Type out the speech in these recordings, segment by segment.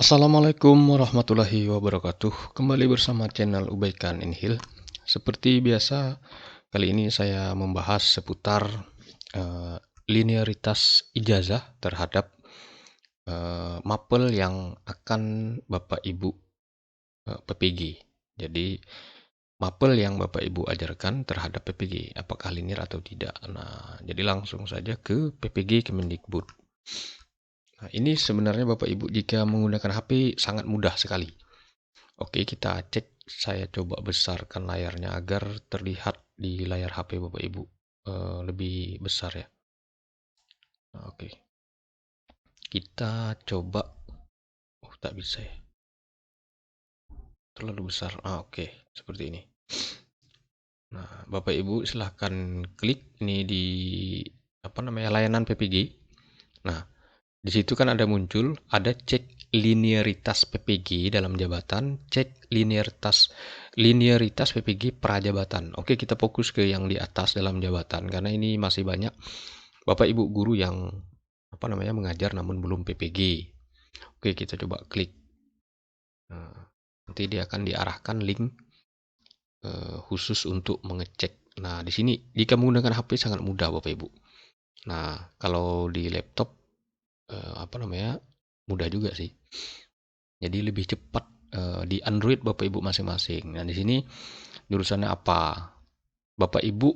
Assalamualaikum warahmatullahi wabarakatuh. Kembali bersama channel Ubaikan Inhil. Seperti biasa, kali ini saya membahas seputar eh, linearitas ijazah terhadap mapel yang akan Bapak Ibu PPG. Jadi, mapel yang Bapak Ibu ajarkan terhadap PPG, apakah linear atau tidak. Nah, jadi langsung saja ke PPG Kemendikbud. Nah, ini sebenarnya Bapak Ibu jika menggunakan HP sangat mudah sekali. Oke, kita cek. Saya coba besarkan layarnya agar terlihat di layar HP Bapak Ibu lebih besar ya. Nah, oke, kita coba. Oh, tak bisa ya. Terlalu besar. Oke, seperti ini. Nah, Bapak Ibu silahkan klik ini di layanan PPG. Nah, di situ kan ada muncul, ada cek linearitas PPG dalam jabatan, cek linearitas PPG prajabatan. Oke, kita fokus ke yang di atas dalam jabatan karena ini masih banyak Bapak Ibu guru yang mengajar namun belum PPG. Oke, kita coba klik. Nah, nanti dia akan diarahkan link khusus untuk mengecek. Nah, di sini jika menggunakan HP sangat mudah Bapak Ibu. Nah, kalau di laptop mudah juga sih. Jadi lebih cepat di Android Bapak Ibu masing-masing. Nah, di sini jurusannya apa? Bapak Ibu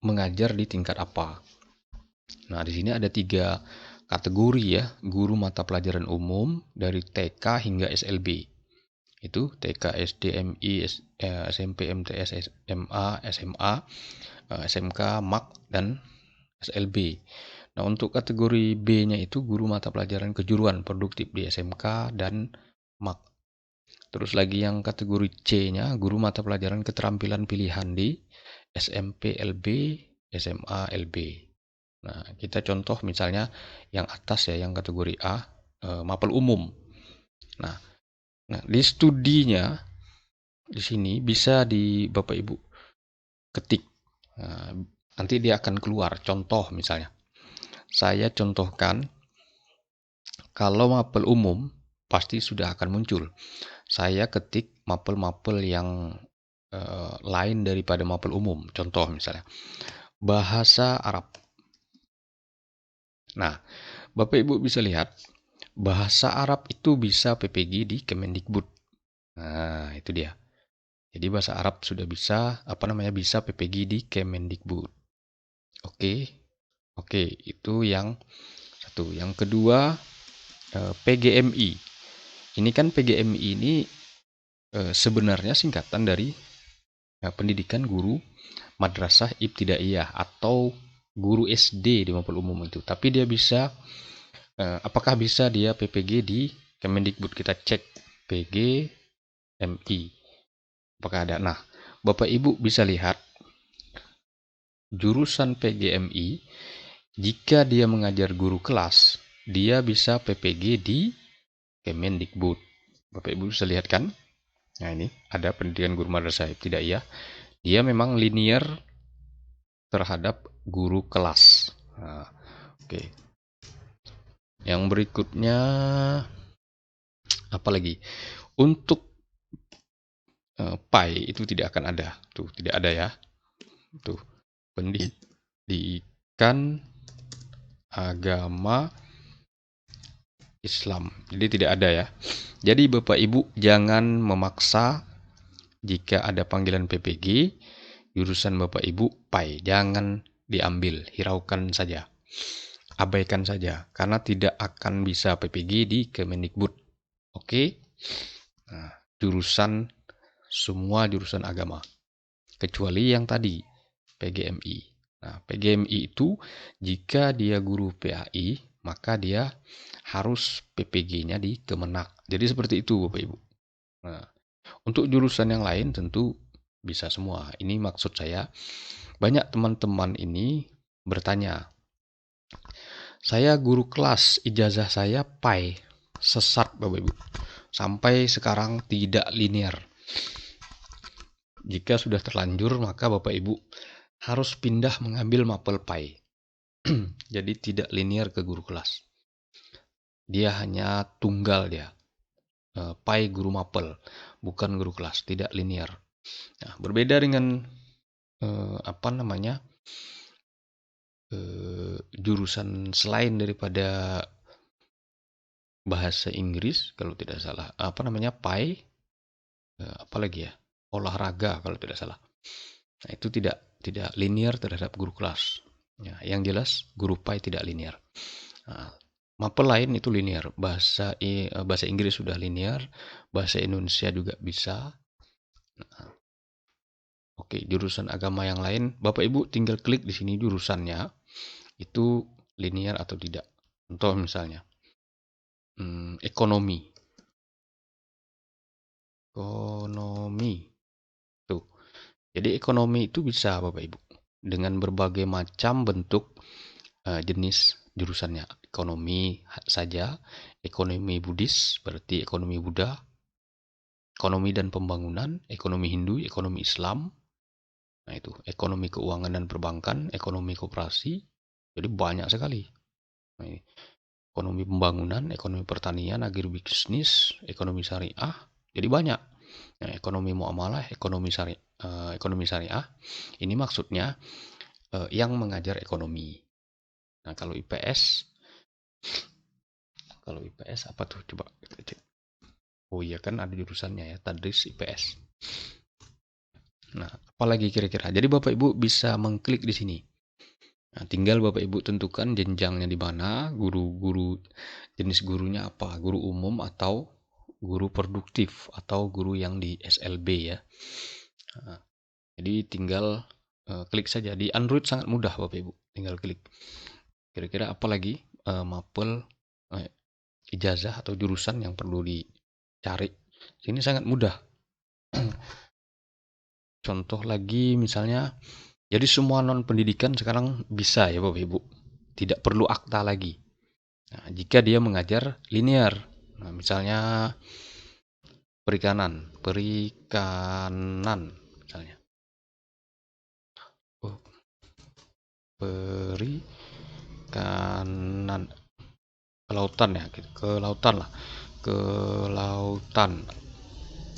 mengajar di tingkat apa? Nah, di sini ada 3 kategori ya, guru mata pelajaran umum dari TK hingga SLB. Itu TK, SD, MI, SMP, MTS, SMA, SMA, SMK, MAK, dan SLB. Nah, untuk kategori B-nya itu guru mata pelajaran kejuruan produktif di SMK dan MAK. Terus lagi yang kategori C-nya guru mata pelajaran keterampilan pilihan di SMP LB, SMA LB. Nah, kita contoh misalnya yang atas ya, yang kategori A, mapel umum. Nah, di studinya di sini bisa di Bapak Ibu ketik. Nah, nanti dia akan keluar contoh misalnya. Saya contohkan kalau mapel umum pasti sudah akan muncul. Saya ketik mapel-mapel yang lain daripada mapel umum. Contoh misalnya bahasa Arab. Nah, Bapak Ibu bisa lihat bahasa Arab itu bisa PPG di Kemendikbud. Nah, itu dia. Jadi bahasa Arab sudah bisa bisa PPG di Kemendikbud. Oke. Oke, itu yang satu. Yang kedua, PGMI. Ini kan PGMI ini sebenarnya singkatan dari pendidikan guru madrasah ibtidaiyah atau guru SD di mapel umum itu. Tapi dia bisa apakah bisa dia PPG di Kemendikbud? Kita cek PGMI. Apakah ada? Nah, Bapak Ibu bisa lihat jurusan PGMI jika dia mengajar guru kelas, dia bisa PPG di Kemendikbud. Bapak Ibu bisa lihat kan? Nah, ini ada pendidikan guru madrasah ibtidaiyah. Dia memang linear terhadap guru kelas. Nah, oke. Yang berikutnya apa lagi? Untuk PAI itu tidak akan ada. Tuh, tidak ada ya. Tuh, pendidikan agama Islam. Jadi tidak ada ya. Jadi Bapak Ibu jangan memaksa jika ada panggilan PPG, jurusan Bapak Ibu PAI. Jangan diambil, hiraukan saja. Abaikan saja, karena tidak akan bisa PPG di Kemendikbud. Oke? Nah, semua jurusan agama. Kecuali yang tadi, PGMI. Nah, PGMI itu jika dia guru PAI, maka dia harus PPG-nya di Kemenak. Jadi seperti itu Bapak Ibu. Nah, untuk jurusan yang lain tentu bisa semua. Ini maksud saya, banyak teman-teman ini bertanya, saya guru kelas, ijazah saya PAI, sesat Bapak Ibu. Sampai sekarang tidak linear. Jika sudah terlanjur, maka Bapak Ibu harus pindah mengambil mapel PAI. Jadi tidak linear ke guru kelas. Dia hanya tunggal dia. pai guru mapel, bukan guru kelas, tidak linear. Nah, berbeda dengan apa namanya jurusan selain daripada bahasa Inggris kalau tidak salah, apa namanya pai, apalagi ya olahraga kalau tidak salah. Nah, itu tidak linear terhadap guru kelas. Ya, yang jelas guru pai tidak linear. Nah, mapel lain itu linear. Bahasa Inggris sudah linear, bahasa Indonesia juga bisa. Nah, oke, jurusan agama yang lain, Bapak Ibu tinggal klik di sini jurusannya itu linear atau tidak. Contoh misalnya ekonomi. Ekonomi. Tuh. Jadi ekonomi itu bisa Bapak Ibu dengan berbagai macam bentuk jenis jurusannya. Ekonomi saja, ekonomi Buddhis berarti ekonomi Buddha, ekonomi dan pembangunan, ekonomi Hindu, ekonomi Islam. Nah itu, ekonomi keuangan dan perbankan, ekonomi koperasi. Jadi banyak sekali. Nah, ini. Ekonomi pembangunan, ekonomi pertanian, agribisnis, ekonomi syariah. Jadi banyak. Nah, ekonomi muamalah, ekonomi syariah. Ini maksudnya yang mengajar ekonomi. Nah, kalau IPS apa tuh? Coba kita cek. Oh iya kan ada jurusannya ya, Tadris IPS. Nah, apalagi kira-kira. Jadi Bapak Ibu bisa mengklik di sini. Nah, tinggal Bapak Ibu tentukan jenjangnya di mana, guru-guru jenis gurunya apa, guru umum atau guru produktif atau guru yang di SLB ya. Nah, jadi tinggal klik saja. Di Android sangat mudah Bapak Ibu, tinggal klik. Kira-kira apa lagi mapel ijazah atau jurusan yang perlu dicari. Sini sangat mudah. Contoh lagi misalnya, jadi semua non pendidikan sekarang bisa ya Bapak Ibu. Tidak perlu akta lagi. Nah, jika dia mengajar linear. Nah, misalnya perikanan misalnya. Oh, perikanan kelautan ya, kelautan lah. Kelautan.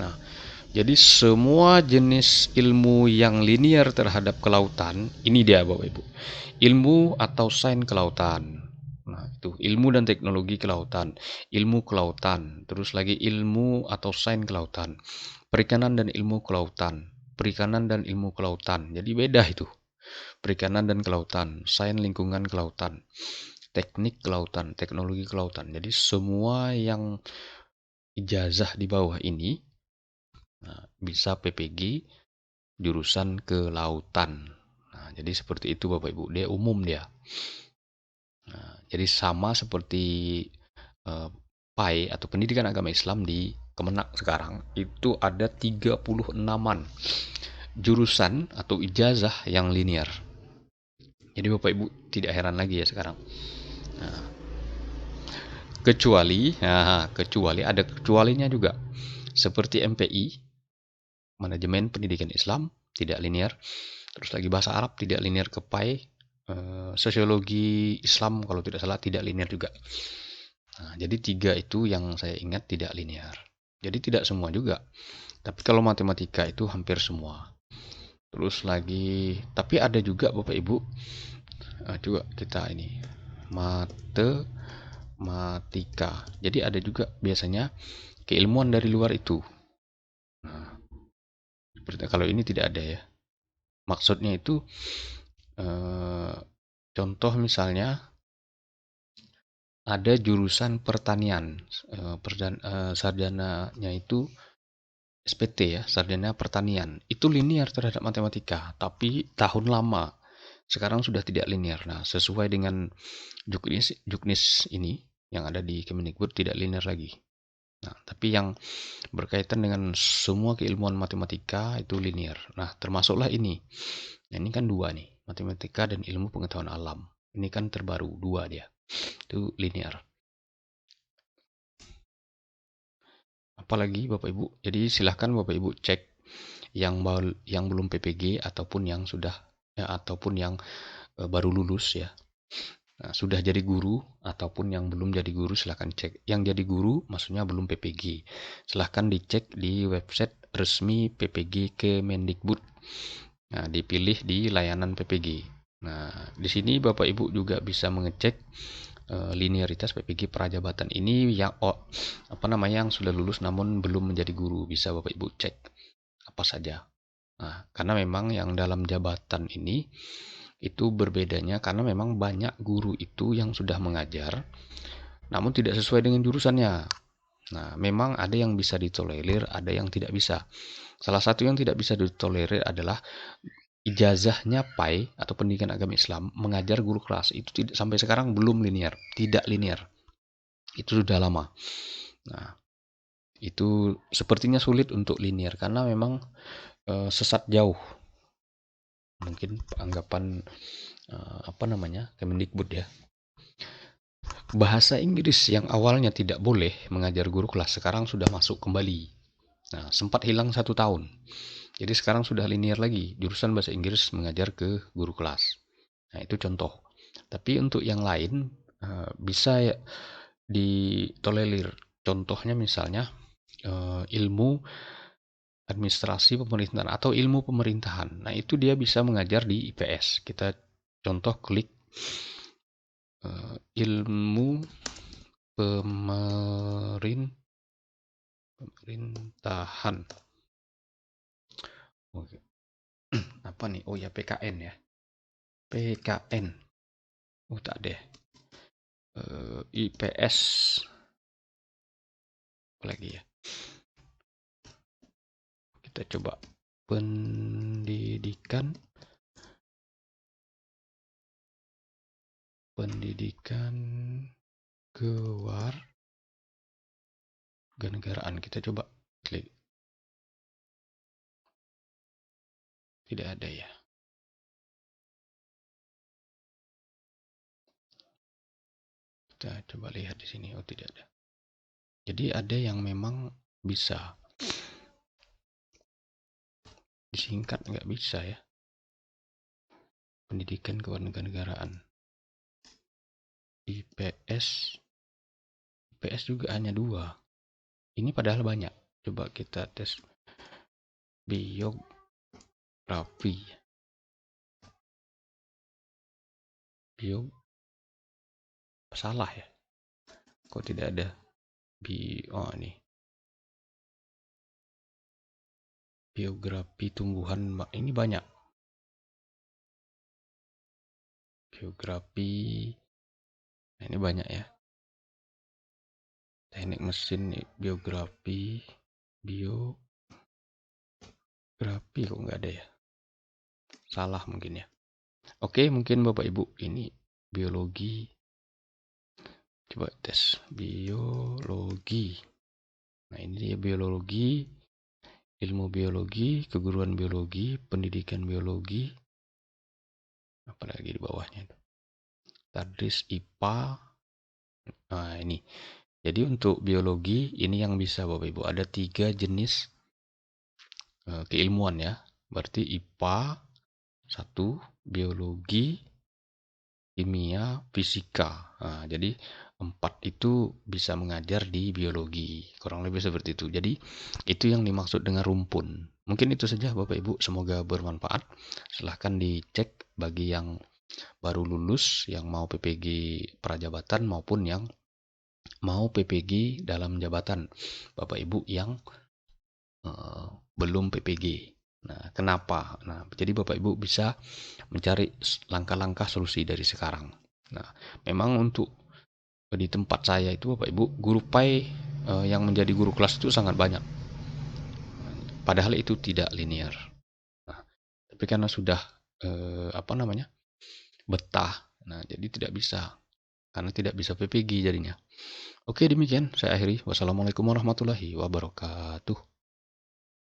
Nah, jadi semua jenis ilmu yang linear terhadap kelautan, ini dia Bapak Ibu. Ilmu atau sains kelautan. Nah, itu ilmu dan teknologi kelautan, ilmu kelautan, terus lagi ilmu atau sains kelautan, perikanan dan ilmu kelautan, perikanan dan ilmu kelautan. Jadi beda itu. Perikanan dan kelautan, sains lingkungan kelautan, teknik kelautan, teknologi kelautan. Jadi semua yang ijazah di bawah ini bisa PPG jurusan kelautan. Nah, jadi seperti itu Bapak Ibu. Dia umum dia. Nah, jadi sama seperti PAI atau Pendidikan Agama Islam di Kemenak sekarang itu ada 36-an jurusan atau ijazah yang linear. Jadi Bapak Ibu tidak heran lagi ya sekarang. Nah, kecuali ada kecualinya juga. Seperti MPI, Manajemen Pendidikan Islam, tidak linear. Terus lagi bahasa Arab tidak linear ke PAI. Sosiologi Islam kalau tidak salah tidak linear juga. Nah, jadi 3 itu yang saya ingat tidak linear. Jadi tidak semua juga. Tapi kalau matematika itu hampir semua. Terus lagi, tapi ada juga Bapak Ibu, coba kita ini matematika. Jadi ada juga biasanya keilmuan dari luar itu. Nah, seperti kalau ini tidak ada ya. Maksudnya itu contoh misalnya ada jurusan pertanian, sarjananya itu SPT ya, sarjana pertanian. Itu linear terhadap matematika, tapi tahun lama. Sekarang sudah tidak linear. Nah, sesuai dengan Juknis ini yang ada di Kemendikbud tidak linear lagi. Nah, tapi yang berkaitan dengan semua keilmuan matematika itu linear. Nah, termasuklah ini. Nah, ini kan 2 nih, matematika dan ilmu pengetahuan alam. Ini kan terbaru 2 dia. Itu linear. Apalagi Bapak Ibu. Jadi silahkan Bapak Ibu cek yang belum PPG ataupun yang sudah ya, ataupun yang baru lulus ya. Nah, sudah jadi guru ataupun yang belum jadi guru silahkan cek. Yang jadi guru maksudnya belum PPG. Silahkan dicek di website resmi PPG Kemendikbud. Nah, dipilih di layanan PPG. Nah, di sini Bapak Ibu juga bisa mengecek linearitas PPG prajabatan ini yang yang sudah lulus namun belum menjadi guru. Bisa Bapak Ibu cek apa saja. Nah, karena memang yang dalam jabatan ini itu berbedanya karena memang banyak guru itu yang sudah mengajar namun tidak sesuai dengan jurusannya. Nah, memang ada yang bisa ditolerir, ada yang tidak bisa. Salah satu yang tidak bisa ditolerir adalah ijazahnya PAI atau pendidikan agama Islam mengajar guru kelas itu tidak, sampai sekarang belum linear, tidak linear. Itu sudah lama. Nah, itu sepertinya sulit untuk linear karena memang sesat jauh. Mungkin anggapan Kemendikbud ya. Bahasa Inggris yang awalnya tidak boleh mengajar guru kelas sekarang sudah masuk kembali. Nah, sempat hilang 1 tahun. Jadi sekarang sudah linear lagi jurusan bahasa Inggris mengajar ke guru kelas. Nah, itu contoh. Tapi untuk yang lain bisa ya ditolerir. Contohnya misalnya ilmu administrasi pemerintahan atau ilmu pemerintahan. Nah, itu dia bisa mengajar di IPS. Kita contoh klik ilmu pemerintahan. Oke. Apa nih? Oh ya, PKN ya. PKN. Oh tak deh. IPS. Apa lagi ya? Kita coba pendidikan kewarganegaraan. Kita coba klik. Tidak ada ya. Kita coba lihat di sini. Oh, tidak ada. Jadi ada yang memang bisa disingkat, nggak bisa ya. Pendidikan kewarganegaraan. IPS juga hanya 2. Ini padahal banyak. Coba kita tes biografi. Salah ya. Kok tidak ada oh ini. Biografi tumbuhan ini banyak. Biografi. Nah, ini banyak ya. Teknik mesin, biografi kok nggak ada ya. Salah mungkin ya. Oke, mungkin Bapak Ibu ini biologi. Coba tes biologi. Nah, ini dia biologi, ilmu biologi, keguruan biologi, pendidikan biologi. Apalagi di bawahnya itu. Tadris IPA. Nah, ini. Jadi untuk biologi ini yang bisa Bapak Ibu ada 3 jenis keilmuan ya. Berarti IPA 1, biologi, kimia, fisika. Nah, jadi 4 itu bisa mengajar di biologi. Kurang lebih seperti itu. Jadi itu yang dimaksud dengan rumpun. Mungkin itu saja Bapak Ibu. Semoga bermanfaat. Silahkan dicek bagi yang baru lulus, yang mau PPG prajabatan maupun yang mau PPG dalam jabatan. Bapak Ibu yang belum PPG. Nah, kenapa? Nah, jadi Bapak Ibu bisa mencari langkah-langkah solusi dari sekarang. Nah, memang untuk di tempat saya itu Bapak Ibu, guru PAI yang menjadi guru kelas itu sangat banyak. Padahal itu tidak linear. Nah, tapi karena sudah betah, nah jadi tidak bisa. Karena tidak bisa PPG jadinya. Oke, demikian saya akhiri. Wassalamualaikum warahmatullahi wabarakatuh.